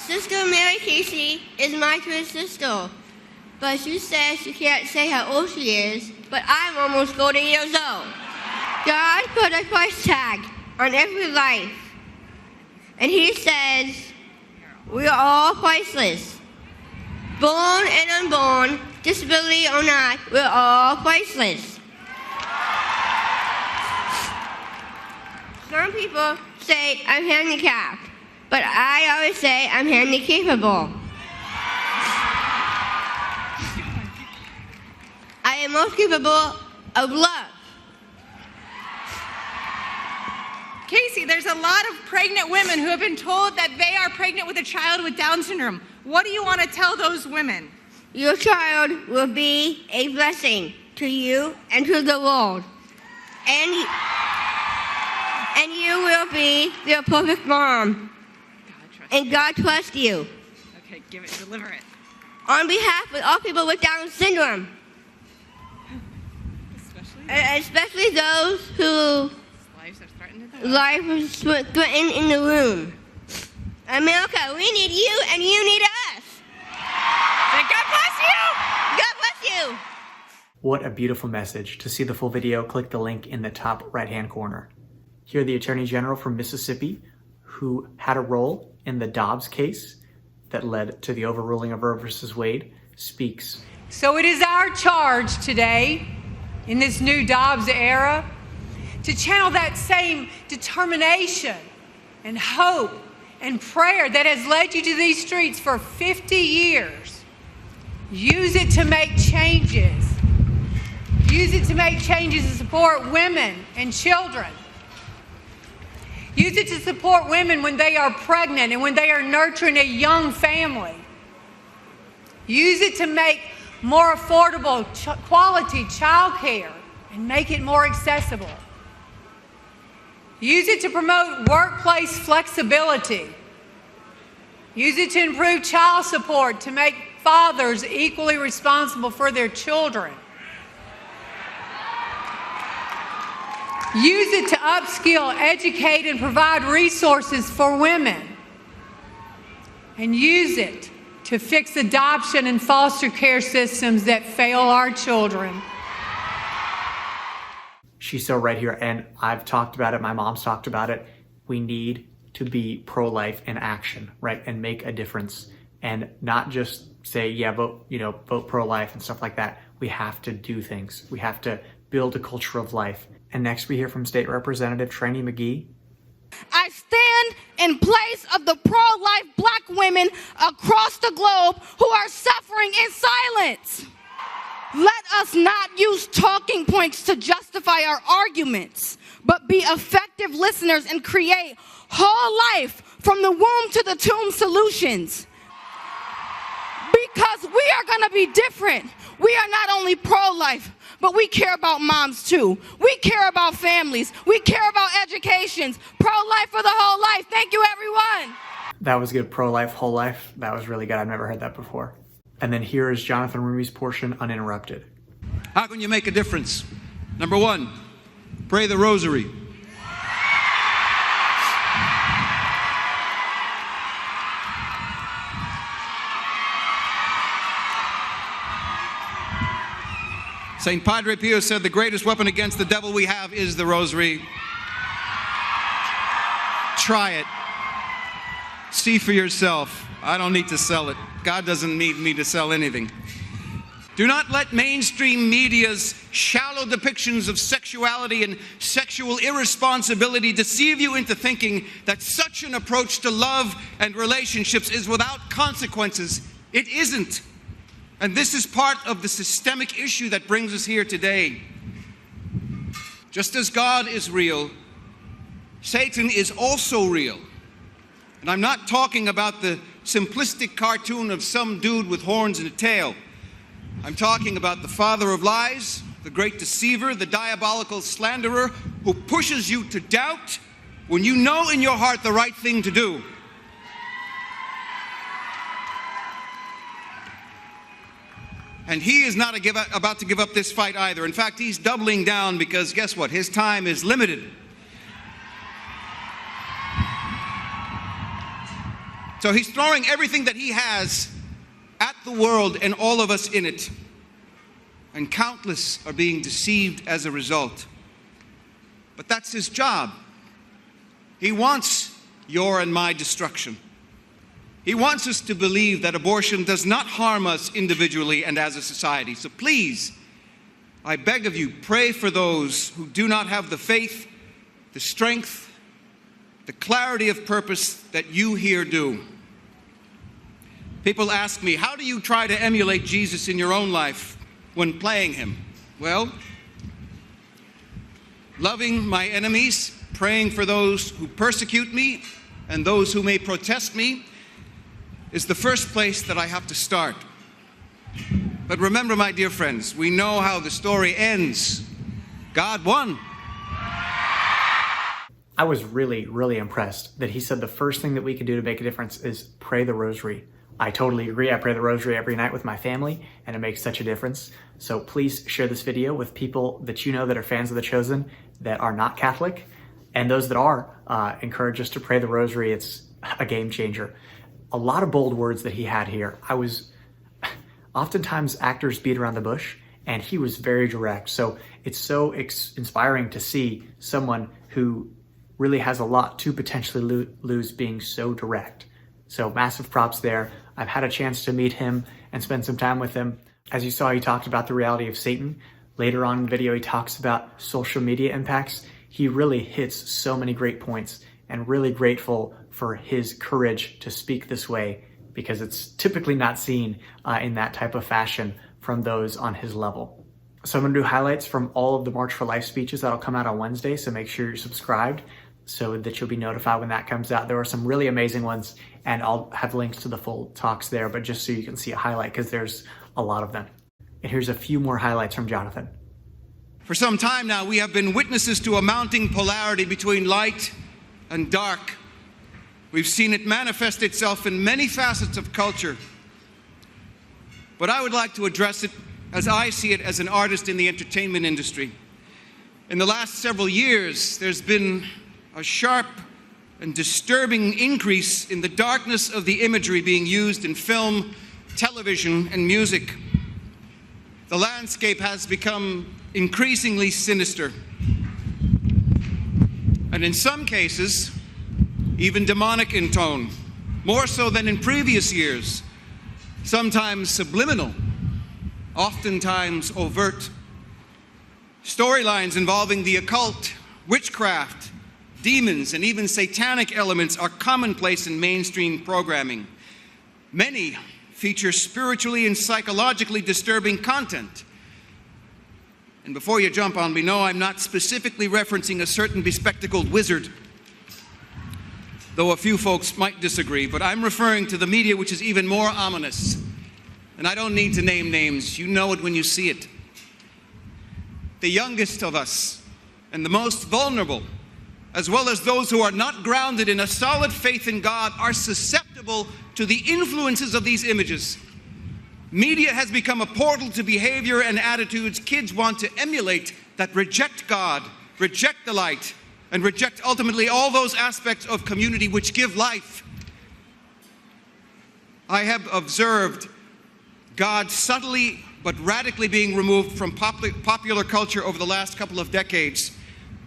Sister Mary Casey is my twin sister, but she says she can't say how old she is, but I'm almost 40 years old. God put a price tag on every life, and He says we are all priceless. Born and unborn, disability or not, we're all priceless. Some people say I'm handicapped, but I always say I'm handicapable. I am most capable of love. Casey, there's a lot of pregnant women who have been told that they are pregnant with a child with Down syndrome. What do you want to tell those women? Your child will be a blessing to you and to the world. And you will be their perfect mom. And God trusts you. Okay, give it, deliver it. On behalf of all people with Down syndrome. Especially those who Lives are threatened. life is threatened in the room. America, we need you and you need us. Say, God bless you! God bless you. What a beautiful message. To see the full video, click the link in the top right-hand corner. Here, the Attorney General from Mississippi, who had a role in the Dobbs case that led to the overruling of Roe v. Wade, speaks. So it is our charge today, in this new Dobbs era, to channel that same determination and hope and prayer that has led you to these streets for 50 years. Use it to make changes. Use it to make changes to support women and children. Use it to support women when they are pregnant and when they are nurturing a young family. Use it to make more affordable quality child care and make it more accessible. Use it to promote workplace flexibility. Use it to improve child support to make fathers equally responsible for their children. Use it to upskill, educate, and provide resources for women. And use it to fix adoption and foster care systems that fail our children. She's so right here, and I've talked about it, my mom's talked about it. We need to be pro-life in action, right? And make a difference. And not just say, yeah, vote pro-life and stuff like that. We have to do things. We have to build a culture of life. And next we hear from State Representative Trenni McGee. I stand in place of the pro-life black women across the globe who are suffering in silence. Let us not use talking points to justify our arguments, but be effective listeners and create whole life from the womb to the tomb solutions. Because we are going to be different. We are not only pro-life, but we care about moms too. We care about families. We care about educations. Pro-life for the whole life. Thank you, everyone. That was good. Pro-life, whole life. That was really good. I've never heard that before. And then here is Jonathan Roumie's portion, uninterrupted. How can you make a difference? Number one, pray the rosary. St. Padre Pio said the greatest weapon against the devil we have is the rosary. Try it. See for yourself. I don't need to sell it. God doesn't need me to sell anything. Do not let mainstream media's shallow depictions of sexuality and sexual irresponsibility deceive you into thinking that such an approach to love and relationships is without consequences. It isn't. And this is part of the systemic issue that brings us here today. Just as God is real, Satan is also real. And I'm not talking about the simplistic cartoon of some dude with horns and a tail. I'm talking about the father of lies, the great deceiver, the diabolical slanderer who pushes you to doubt when you know in your heart the right thing to do. And he is not about to give up this fight either. In fact, he's doubling down because guess what? His time is limited. So he's throwing everything that he has at the world and all of us in it. And countless are being deceived as a result. But that's his job. He wants your and my destruction. He wants us to believe that abortion does not harm us individually and as a society. So please, I beg of you, pray for those who do not have the faith, the strength, the clarity of purpose that you here do. People ask me, how do you try to emulate Jesus in your own life when playing him? Well, loving my enemies, praying for those who persecute me and those who may protest me is the first place that I have to start. But remember, my dear friends, we know how the story ends. God won. I was really, really impressed that he said the first thing that we can do to make a difference is pray the rosary. I totally agree. I pray the rosary every night with my family, and it makes such a difference. So please share this video with people that you know that are fans of The Chosen that are not Catholic, and those that are, encourage us to pray the rosary. It's a game changer. A lot of bold words that he had here. Oftentimes actors beat around the bush, and he was very direct. So it's so inspiring to see someone who really has a lot to potentially lose being so direct. So massive props there. I've had a chance to meet him and spend some time with him. As you saw, he talked about the reality of Satan. Later on in the video, he talks about social media impacts. He really hits so many great points, and really grateful for his courage to speak this way, because it's typically not seen in that type of fashion from those on his level. So I'm gonna do highlights from all of the March for Life speeches that'll come out on Wednesday, so make sure you're subscribed so that you'll be notified when that comes out. There are some really amazing ones, and I'll have links to the full talks there, but just so you can see a highlight, because there's a lot of them. And here's a few more highlights from Jonathan. For some time now, we have been witnesses to a mounting polarity between light and dark. We've seen it manifest itself in many facets of culture. But I would like to address it as I see it as an artist in the entertainment industry. In the last several years, there's been a sharp and disturbing increase in the darkness of the imagery being used in film, television, and music. The landscape has become increasingly sinister, and in some cases, even demonic in tone, more so than in previous years, sometimes subliminal, oftentimes overt. Storylines involving the occult, witchcraft, demons, and even satanic elements are commonplace in mainstream programming. Many feature spiritually and psychologically disturbing content. And before you jump on me, no, I'm not specifically referencing a certain bespectacled wizard, though a few folks might disagree, but I'm referring to the media, which is even more ominous. And I don't need to name names. You know it when you see it. The youngest of us and the most vulnerable, as well as those who are not grounded in a solid faith in God, are susceptible to the influences of these images. Media has become a portal to behavior and attitudes kids want to emulate that reject God, reject the light, and reject ultimately all those aspects of community which give life. I have observed God subtly but radically being removed from popular culture over the last couple of decades,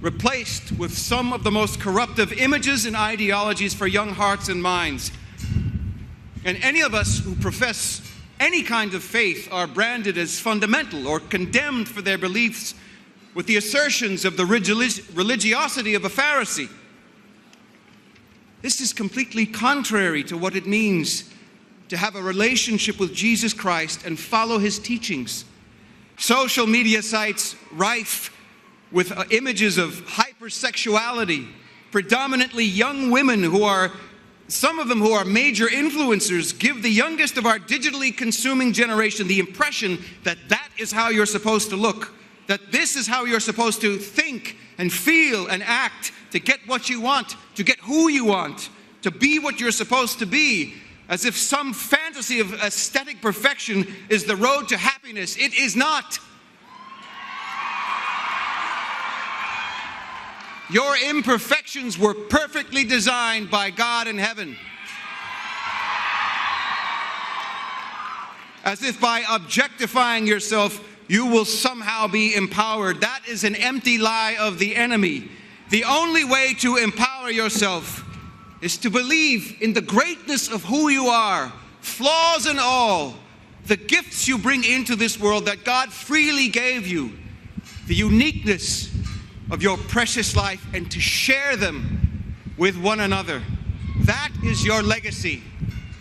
replaced with some of the most corruptive images and ideologies for young hearts and minds. And any of us who profess any kind of faith are branded as fundamental or condemned for their beliefs with the assertions of the religiosity of a Pharisee. This is completely contrary to what it means to have a relationship with Jesus Christ and follow his teachings. Social media sites rife with images of hypersexuality, predominantly young women who are, some of them who are major influencers, give the youngest of our digitally consuming generation the impression that that is how you're supposed to look, that this is how you're supposed to think and feel and act to get what you want, to get who you want, to be what you're supposed to be, as if some fantasy of aesthetic perfection is the road to happiness. It is not. Your imperfections were perfectly designed by God in heaven. as if by objectifying yourself, you will somehow be empowered. That is an empty lie of the enemy. The only way to empower yourself is to believe in the greatness of who you are, flaws and all, the gifts you bring into this world that God freely gave you, the uniqueness of your precious life, and to share them with one another. That is your legacy.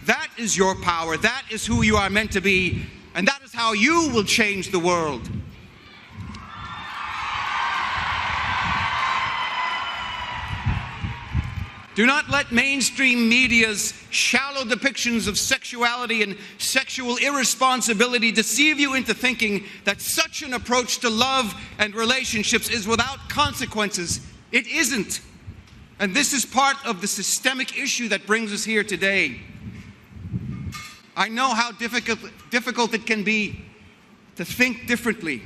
That is your power. That is who you are meant to be. And that is how you will change the world. Do not let mainstream media's shallow depictions of sexuality and sexual irresponsibility deceive you into thinking that such an approach to love and relationships is without consequences. It isn't. And this is part of the systemic issue that brings us here today. I know how difficult it can be to think differently,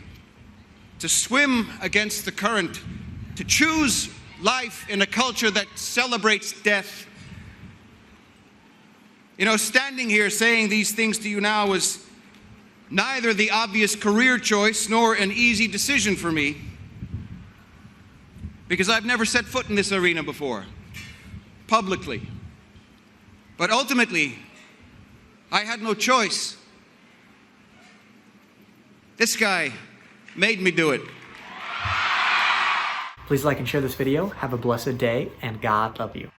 to swim against the current, to choose life in a culture that celebrates death. You know, standing here saying these things to you now is neither the obvious career choice nor an easy decision for me, because I've never set foot in this arena before, publicly. But ultimately, I had no choice. This guy made me do it. Please like and share this video. Have a blessed day, and God love you.